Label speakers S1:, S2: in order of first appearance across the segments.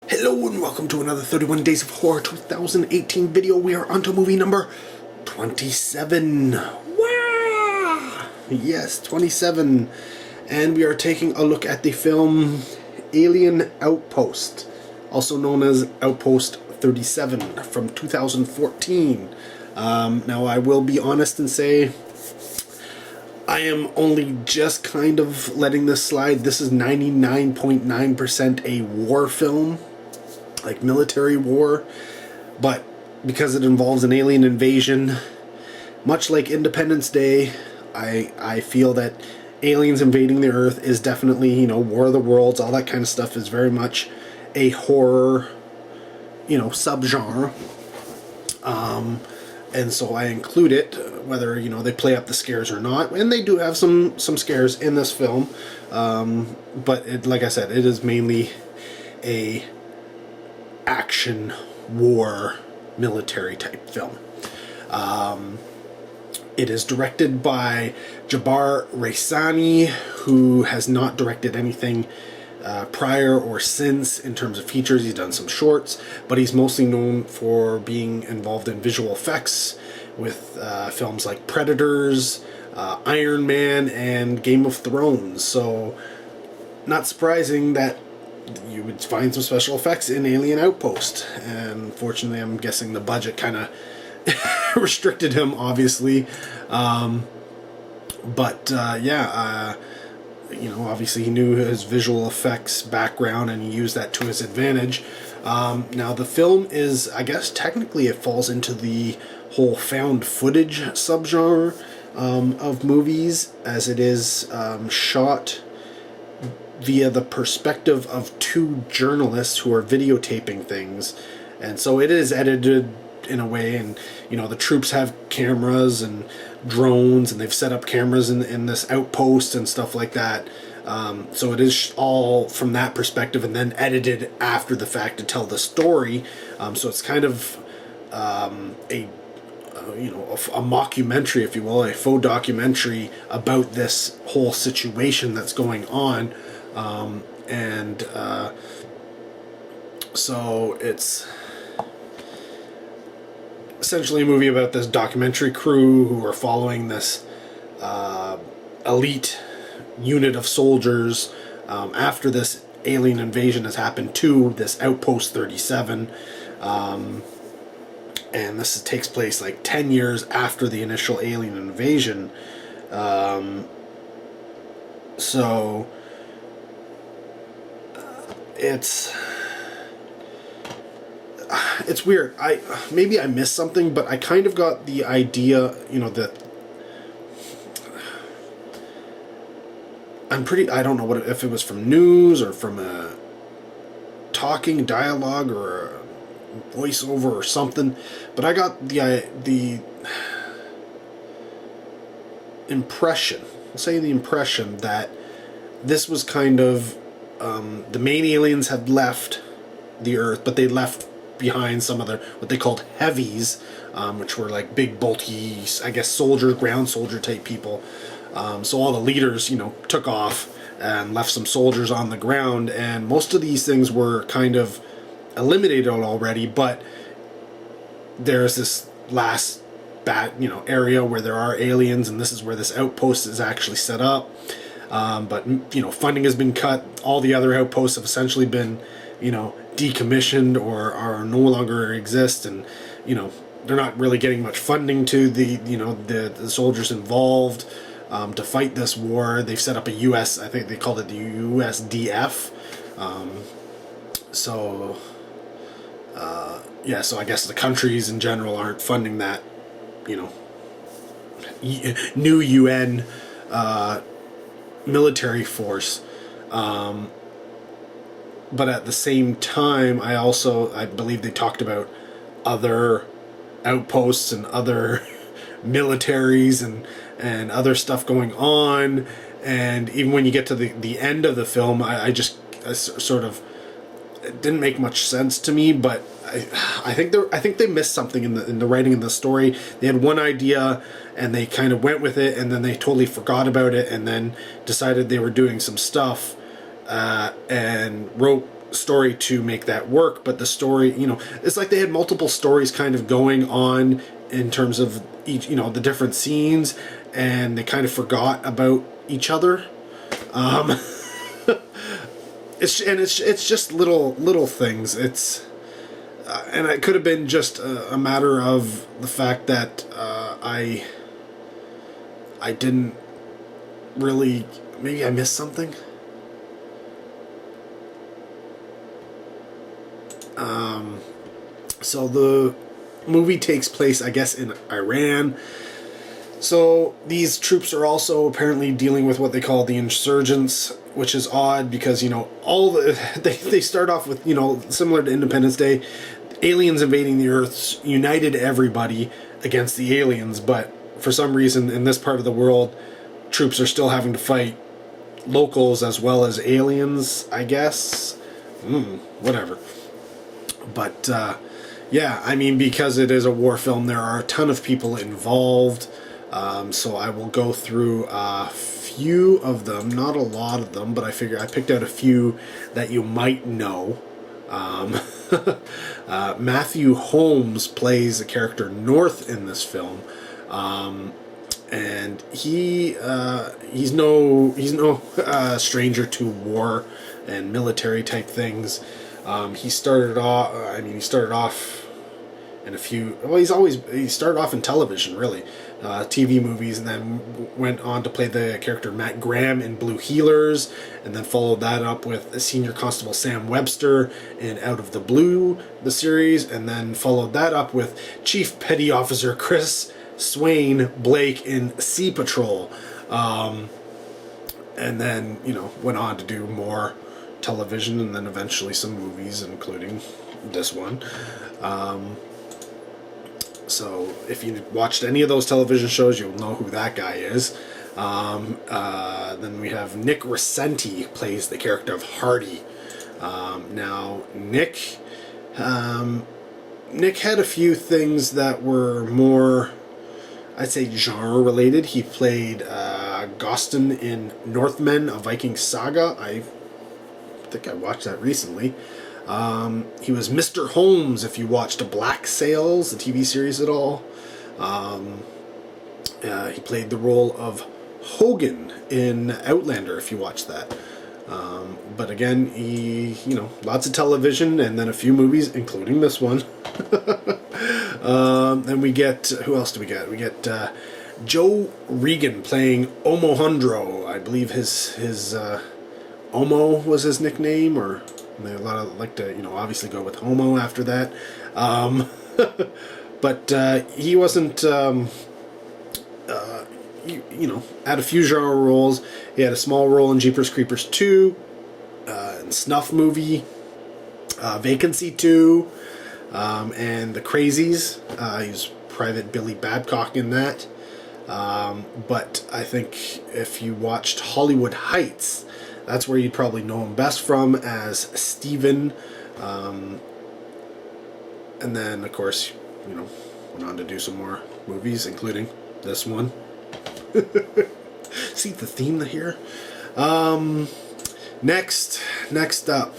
S1: Hello and welcome to another 31 Days of Horror 2018 video. We are on to movie number 27. Wow! Yes, 27. And we are taking a look at the film Alien Outpost, also known as Outpost 37 from 2014. Now I will be honest and say I am only just kind of letting this slide. This is 99.9% a war film, like military war, but because it involves an alien invasion, much like Independence Day, I feel that aliens invading the Earth is definitely, War of the Worlds, all that kind of stuff is very much a horror, subgenre. And so I include it, whether, they play up the scares or not. And they do have some scares in this film. But like I said, it is mainly a action, war, military type film. It is directed by Jabbar Raisani, who has not directed anything prior or since in terms of features. He's done some shorts, but he's mostly known for being involved in visual effects with films like Predators, Iron Man, and Game of Thrones. So not surprising that you would find some special effects in Alien Outpost. And fortunately, I'm guessing the budget kind of restricted him, obviously. Obviously he knew his visual effects background and he used that to his advantage. Now the film is, I guess technically it falls into the whole found footage subgenre of movies, as it is shot via the perspective of two journalists who are videotaping things. And so it is edited in a way, and the troops have cameras and drones, and they've set up cameras in this outpost and stuff like that. So it is all from that perspective, and then edited after the fact to tell the story. So it's kind of a mockumentary, if you will, a faux documentary about this whole situation that's going on. So it's essentially a movie about this documentary crew who are following this elite unit of soldiers after this alien invasion has happened to this Outpost 37. And this takes place like 10 years after the initial alien invasion. It's weird. Maybe I missed something, but I kind of got the idea, that I don't know if it was from news or from a talking dialogue or a voiceover or something, but I got the impression, that this was kind of the main aliens had left the Earth, but they left behind some of what they called heavies, which were like big, bulky, I guess, soldiers, ground soldier type people. So all the leaders, took off and left some soldiers on the ground, and most of these things were kind of eliminated already, but there's this last area where there are aliens, and this is where this outpost is actually set up. But funding has been cut. All the other outposts have essentially been, decommissioned or are no longer exist, and they're not really getting much funding to the soldiers involved to fight this war. They've set up a U.S. I think they called it the USDF. So I guess the countries in general aren't funding that, new UN military force. But at the same time, I believe they talked about other outposts and other militaries and other stuff going on. And even when you get to the end of the film, I sort of, it didn't make much sense to me, but I think they missed something in the writing of the story. They had one idea and they kind of went with it, and then they totally forgot about it, and then decided they were doing some stuff and wrote story to make that work, but the story, it's like they had multiple stories kind of going on in terms of each, the different scenes, and they kind of forgot about each other. It's just little things. And it could have been just a matter of the fact that I didn't really, maybe I missed something. So the movie takes place, I guess, in Iran. So these troops are also apparently dealing with what they call the insurgents, which is odd because, they start off with, similar to Independence Day, aliens invading the Earth united everybody against the aliens, but for some reason in this part of the world, troops are still having to fight locals as well as aliens, I guess. Whatever. But, yeah, I mean, because it is a war film, there are a ton of people involved. So I will go through a few of them, not a lot of them, but I figure I picked out a few that you might know. Matthew Holmes plays the character North in this film. And he's no stranger to war and military type things. He started off in a few. Well, he started off in television, really, TV movies, and then went on to play the character Matt Graham in Blue Heelers, and then followed that up with Senior Constable Sam Webster in Out of the Blue, the series, and then followed that up with Chief Petty Officer Chris Swain Blake in Sea Patrol, and then went on to do more television and then eventually some movies, including this one. So if you watched any of those television shows, you'll know who that guy is. Then we have Nick Rossetti plays the character of Hardy. Now Nick had a few things that were more, I'd say, genre related. He played Goston in Northmen, a Viking saga. I think I watched that recently. He was Mr. Holmes, if you watched Black Sails, the TV series at all. He played the role of Hogan in Outlander, if you watched that. But again, lots of television and then a few movies, including this one. Then we get, who else do we get? We get Joe Regan playing Omohundro. I believe his Omo was his nickname, or a lot of like to, obviously go with Homo after that. But he wasn't, had a few genre roles. He had a small role in Jeepers Creepers 2, in Snuff Movie, Vacancy 2, and The Crazies. He was Private Billy Babcock in that. But I think if you watched Hollywood Heights, that's where you'd probably know him best from as Steven. And then, of course, went on to do some more movies, including this one. See the theme here? Next up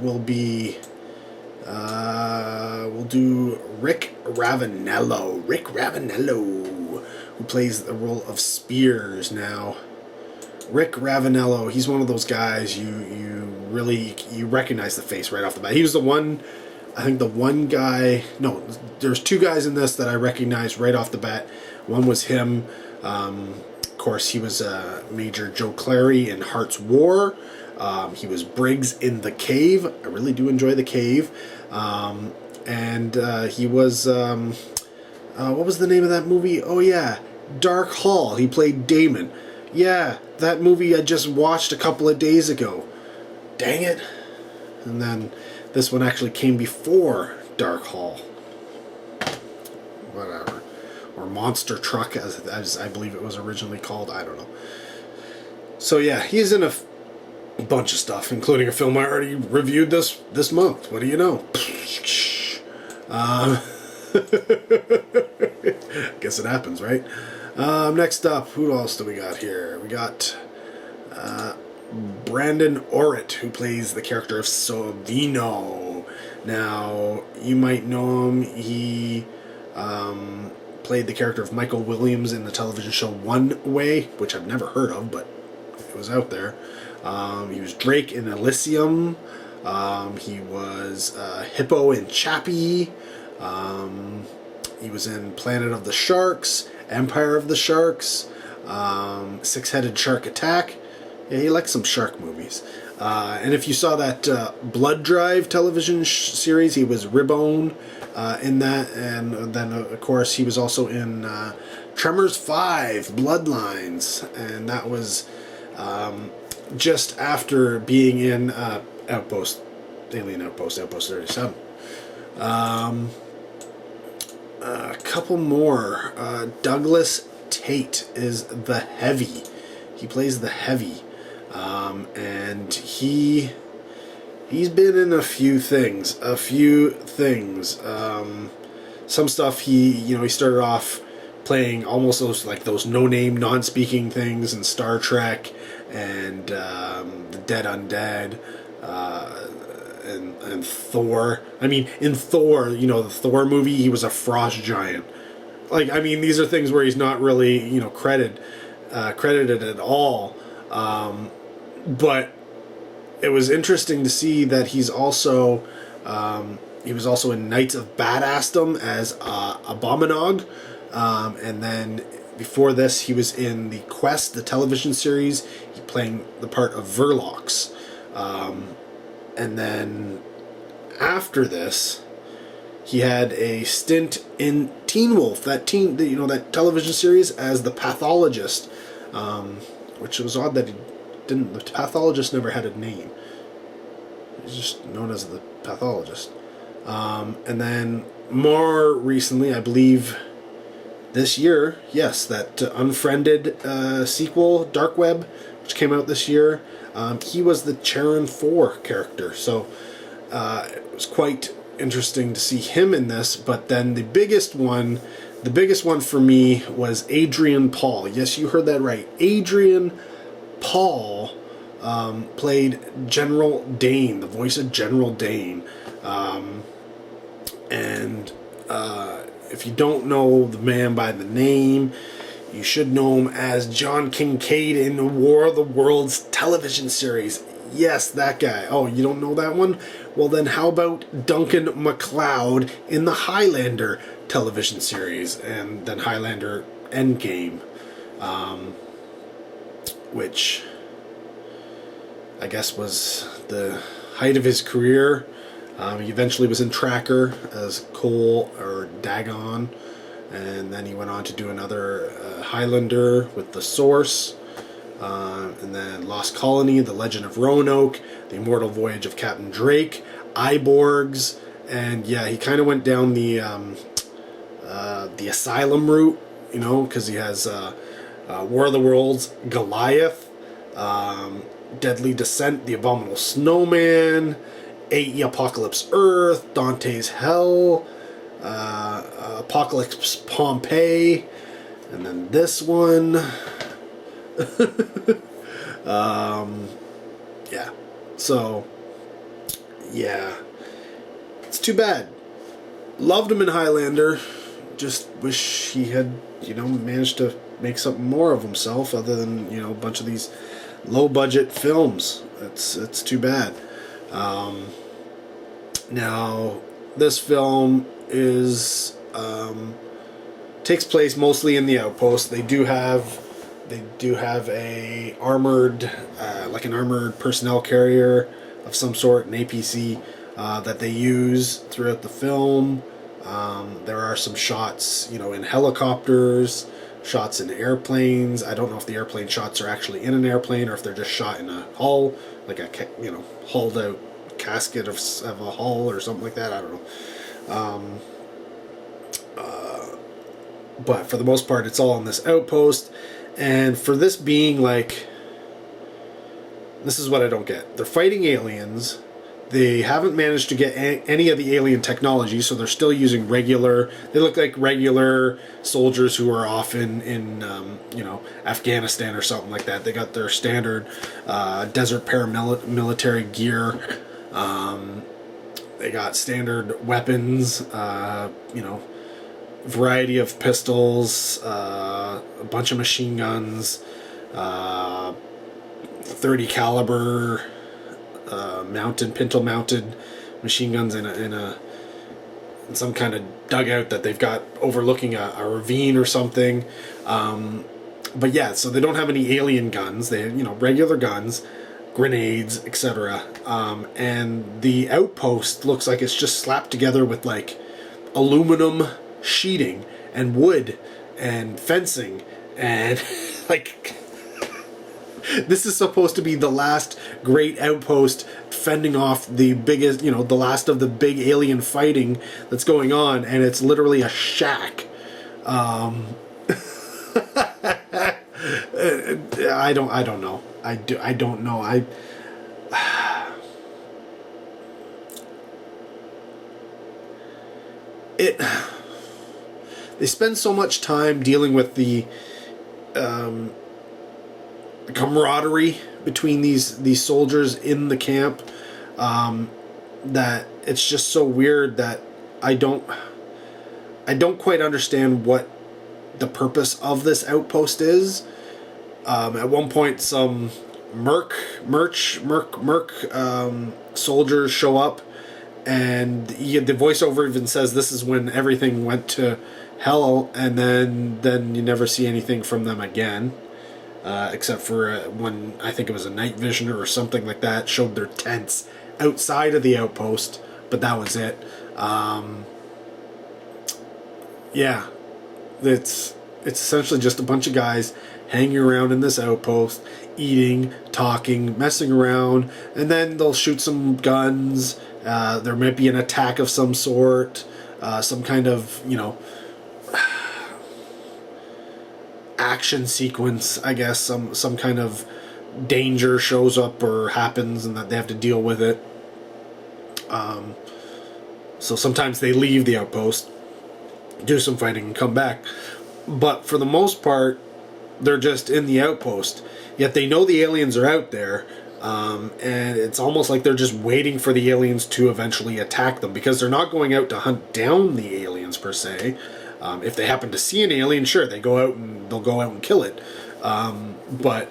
S1: will be, we'll do Rick Ravanello. Rick Ravanello, who plays the role of Spears. Now, Rick Ravanello, he's one of those guys you recognize the face right off the bat. He was the one, I think there's two guys in this that I recognize right off the bat. One was him. Of course, he was Major Joe Clary in Heart's War. He was Briggs in The Cave. I really do enjoy The Cave. And he was, what was the name of that movie? Oh yeah, Dark Hall. He played Damon. Yeah, that movie I just watched a couple of days ago. Dang it. And then this one actually came before Dark Hall. Whatever. Or Monster Truck, as I believe it was originally called. I don't know. So yeah, he's in a bunch of stuff, including a film I already reviewed this month. What do you know? Guess it happens, right? Next up, who else do we got here? We got Brandon Orrit, who plays the character of Sovino. Now, you might know him. He played the character of Michael Williams in the television show One Way, which I've never heard of, but it was out there. He was Drake in Elysium. He was Hippo in Chappie. He was in Planet of the Sharks, Empire of the Sharks, Six-Headed Shark Attack. Yeah, he likes some shark movies. And if you saw that Blood Drive television series, he was Ribbone in that. And then, of course, he was also in Tremors 5, Bloodlines. And that was just after being in Outpost, Alien Outpost, Outpost 37. A couple more. Douglas Tate is the Heavy. He plays the Heavy. And he's been in a few things. Some stuff he started off playing almost those no-name, non-speaking things in Star Trek and The Dead Undead, and Thor. I mean, in Thor, the Thor movie, he was a frost giant. These are things where he's not really, credited at all. But it was interesting to see that he was also in Knights of Badassdom as Abominog, and then before this he was in the Quest, the television series, playing the part of Verlox, and then after this he had a stint in Teen Wolf, that television series, as the pathologist, which was odd that the pathologist never had a name. He's just known as the pathologist. And then more recently, I believe this year, yes, that Unfriended sequel, Dark Web, which came out this year, he was the Charon 4 character. So it was quite interesting to see him in this. But then the biggest one for me was Adrian Paul. Yes, you heard that right. Adrian Paul played General Dane, the voice of General Dane. And if you don't know the man by the name, you should know him as John Kincaid in the War of the Worlds television series. Yes, that guy. Oh, you don't know that one? Well, then how about Duncan MacLeod in the Highlander television series, and then Highlander Endgame, which I guess was the height of his career. He eventually was in Tracker as Cole or Dagon, and then he went on to do another Highlander with The Source, and then Lost Colony, The Legend of Roanoke, The Immortal Voyage of Captain Drake, Iborgs, and yeah, he kind of went down the Asylum route, because he has War of the Worlds, Goliath, Deadly Descent, The Abominable Snowman, AE Apocalypse Earth, Dante's Hell, Apocalypse Pompeii, and then this one. Yeah. So, yeah. It's too bad. Loved him in Highlander. Just wish he had, managed to make something more of himself other than, a bunch of these low-budget films. It's too bad. Now, this film takes place mostly in the Outpost. They do have a armored, an armored personnel carrier of some sort, an APC, that they use throughout the film. There are some shots, in helicopters, shots in airplanes. I don't know if the airplane shots are actually in an airplane or if they're just shot in a hull, like a, hauled out casket of a hull or something like that. I don't know. But for the most part, it's all on this outpost. And for this being this is what I don't get. They're fighting aliens. They haven't managed to get any of the alien technology, so they're still using regular. They look like regular soldiers who are off in Afghanistan or something like that. They got their standard desert paramilitary gear. They got standard weapons. Variety of pistols, a bunch of machine guns, 30 caliber. Pintle mounted machine guns in some kind of dugout that they've got overlooking a ravine or something. But yeah, so they don't have any alien guns. They have, regular guns, grenades, etc. And the outpost looks like it's just slapped together with like aluminum sheeting and wood and fencing and like this is supposed to be the last great outpost fending off the biggest, the last of the big alien fighting that's going on, and it's literally a shack. I don't know. I don't know. They spend so much time dealing with the camaraderie between these soldiers in the camp, that it's just so weird that I don't quite understand what the purpose of this outpost is. At one point, some merc soldiers show up, and the voiceover even says this is when everything went to hell, and then you never see anything from them again. Except for when I think it was a night visioner or something like that showed their tents outside of the outpost, but that was it. Yeah, it's essentially just a bunch of guys hanging around in this outpost, eating, talking, messing around, and then they'll shoot some guns. There might be an attack of some sort, some kind of action sequence, I guess. Some kind of danger shows up or happens and that they have to deal with it. So sometimes they leave the outpost, do some fighting, and come back. But for the most part, they're just in the outpost. Yet they know the aliens are out there, and it's almost like they're just waiting for the aliens to eventually attack them, because they're not going out to hunt down the aliens per se. If they happen to see an alien, sure, they'll go out and kill it. But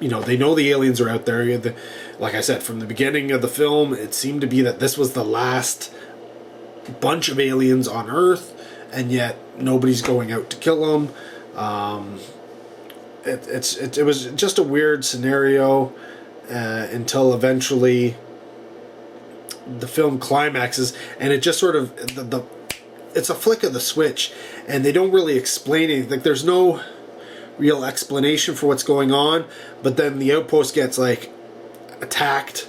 S1: they know the aliens are out there. Like I said, from the beginning of the film, it seemed to be that this was the last bunch of aliens on Earth, and yet nobody's going out to kill them. It was just a weird scenario until eventually the film climaxes, and it just sort of it's a flick of the switch, and they don't really explain anything. Like, there's no real explanation for what's going on, but then the outpost gets attacked,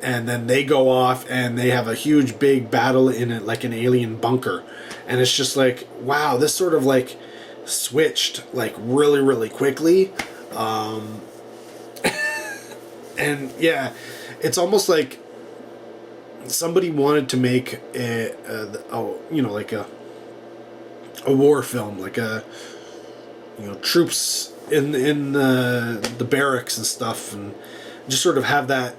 S1: and then they go off and they have a huge big battle in it, like an alien bunker, and it's just like, wow, this sort of switched really, really quickly. And yeah, it's almost like somebody wanted to make a war film, troops in the barracks and stuff, and just sort of have that,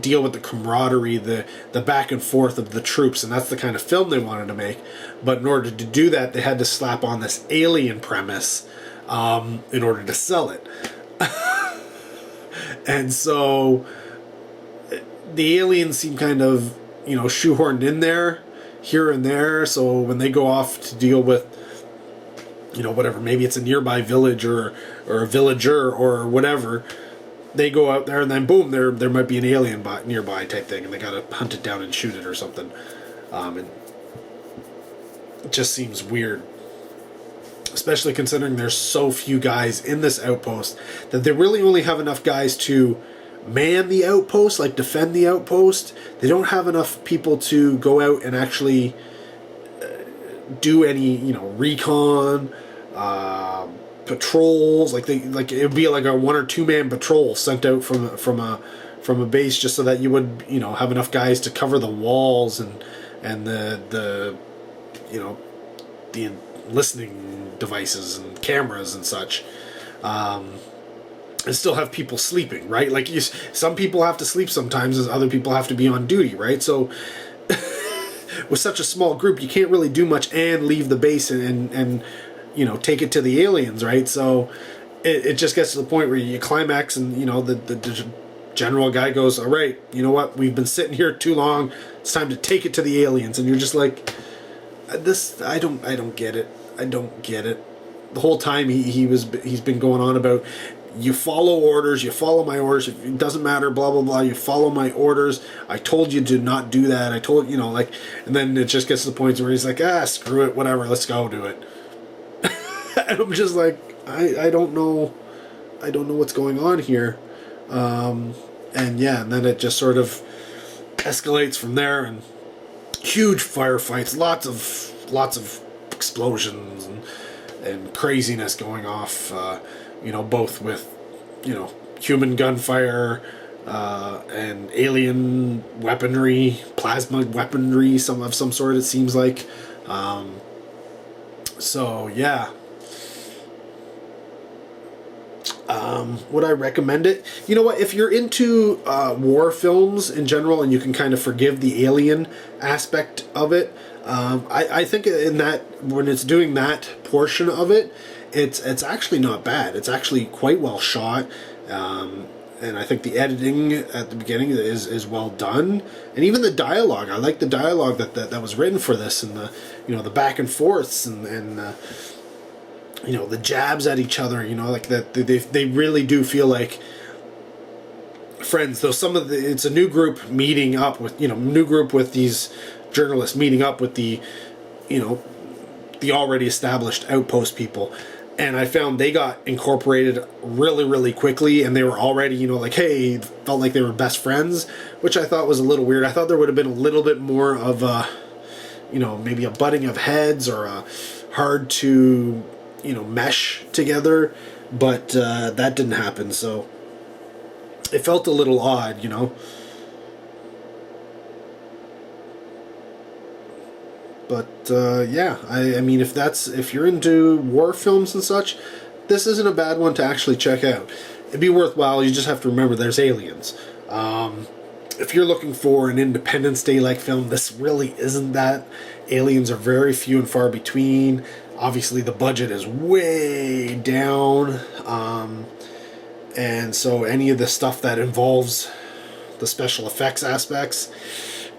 S1: deal with the camaraderie, the back and forth of the troops, and that's the kind of film they wanted to make. But in order to do that, they had to slap on this alien premise in order to sell it. And so the aliens seem kind of, shoehorned in there, here and there. So when they go off to deal with, whatever, maybe it's a nearby village or a villager or whatever, they go out there and then boom, there might be an alien nearby type thing, and they gotta hunt it down and shoot it or something. And it just seems weird, especially considering there's so few guys in this outpost that they really only have enough guys to man the outpost, defend the outpost. They don't have enough people to go out and actually do any, recon, patrols. It would be a 1 or 2 man patrol sent out from from a base just so that you would, you know, have enough guys to cover the walls and the you know, the listening devices and cameras and such. And still have people sleeping, right? Like, some people have to sleep sometimes, as other people have to be on duty, right? So with such a small group, you can't really do much and leave the base and you know, take it to the aliens, right? So it just gets to the point where you climax, and you know, the general guy goes, all right, you know what, we've been sitting here too long, it's time to take it to the aliens. And you're just like, this, I don't get it. I don't get it. The whole time he's been going on about, you follow orders, you follow my orders, it doesn't matter, blah blah blah, you follow my orders, I told you to not do that, I told, you know, like, and then it just gets to the point where he's like, screw it, whatever, let's go do it. And I'm just like, I don't know what's going on here. And yeah, and then it just sort of escalates from there, and huge firefights, lots of explosions and craziness going off, you know, both with, you know, human gunfire and alien weaponry, plasma weaponry, of some sort, it seems like. So yeah. Would I recommend it? You know what, if you're into war films in general, and you can kind of forgive the alien aspect of it, I think in that, when it's doing that portion of it, it's actually not bad. It's actually quite well shot, and I think the editing at the beginning is well done, and even the dialogue. I like the dialogue that was written for this, and the, you know, the back and forths and you know, the jabs at each other, you know, like that they really do feel like friends. Though it's a new group meeting up with, you know, new group with these journalists meeting up with the, you know, the already established Outpost people. And I found they got incorporated really, really quickly, and they were already, you know, like, hey, felt like they were best friends, which I thought was a little weird. I thought there would have been a little bit more of a, you know, maybe a butting of heads, or a hard to, you know, mesh together, but that didn't happen, so it felt a little odd, you know. But yeah, I mean, if you're into war films and such, this isn't a bad one to actually check out. It'd be worthwhile. You just have to remember there's aliens. If you're looking for an Independence Day like film, this really isn't that. Aliens are very few and far between. Obviously, the budget is way down, and so any of the stuff that involves the special effects aspects,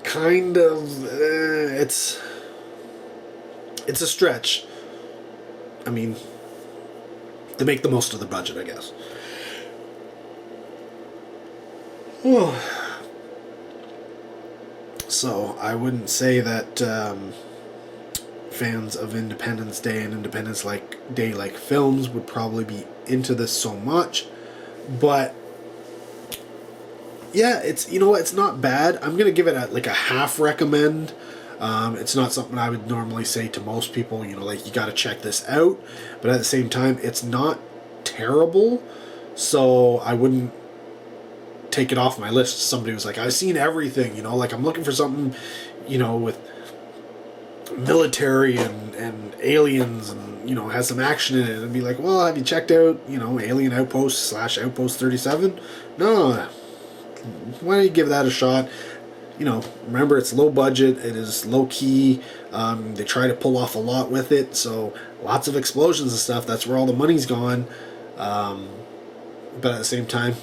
S1: kind of, it's a stretch. I mean, to make the most of the budget, I guess. So I wouldn't say that fans of Independence Day and Independence Day like films would probably be into this so much, but yeah, it's, you know what, it's not bad. I'm gonna give it a half recommend. It's not something I would normally say to most people, you know, like, you gotta check this out, but at the same time, it's not terrible, so I wouldn't take it off my list. Somebody was like, I've seen everything, you know, like, I'm looking for something, you know, with military and aliens, and, you know, has some action in it, and be like, well, have you checked out, you know, Alien Outpost / Outpost 37? No. Why don't you give that a shot? You know, remember, it's low budget, it is low key, they try to pull off a lot with it, so lots of explosions and stuff, that's where all the money's gone, but at the same time,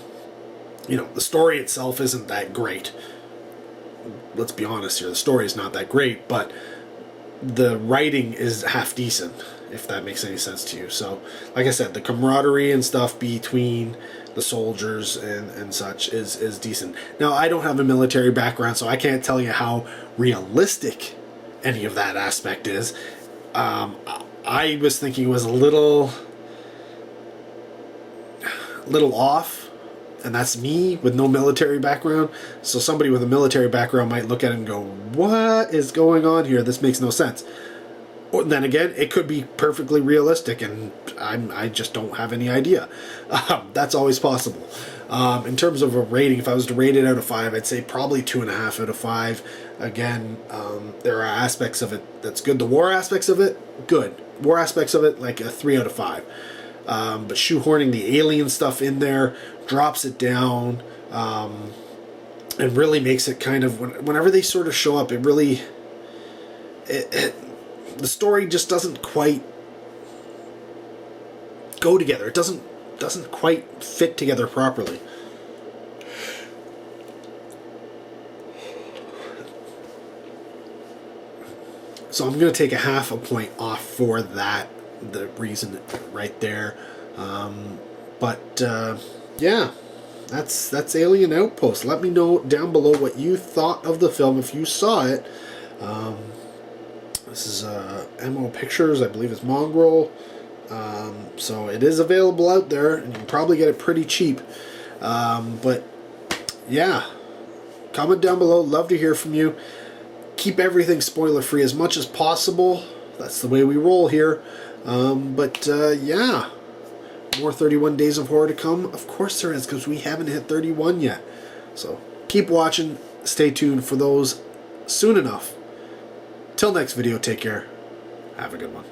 S1: you know, the story itself isn't that great. Let's be honest here, the story is not that great, but the writing is half decent, if that makes any sense to you. So, like I said, the camaraderie and stuff between the soldiers and such is decent. Now, I don't have a military background, so I can't tell you how realistic any of that aspect is. I was thinking it was a little off, and that's me with no military background. So somebody with a military background might look at it and go, what is going on here? This makes no sense. Or then again, it could be perfectly realistic, and I just don't have any idea. That's always possible. In terms of a rating, if I was to rate it out of 5, I'd say probably 2.5 out of 5. Again, there are aspects of it that's good. The war aspects of it, good. War aspects of it, like a 3 out of 5. But shoehorning the alien stuff in there drops it down, and really makes it kind of, whenever they sort of show up, it really, the story just doesn't quite go together. It doesn't quite fit together properly. So I'm going to take a half a point off for that, the reason right there. Yeah, that's Alien Outpost. Let me know down below what you thought of the film if you saw it. This is MO Pictures, I believe it's Mongrel. So it is available out there, and you can probably get it pretty cheap. But yeah, comment down below. Love to hear from you. Keep everything spoiler free as much as possible. That's the way we roll here. Yeah, more 31 Days of Horror to come. Of course there is, because we haven't hit 31 yet. So keep watching. Stay tuned for those soon enough. Till next video, take care. Have a good one.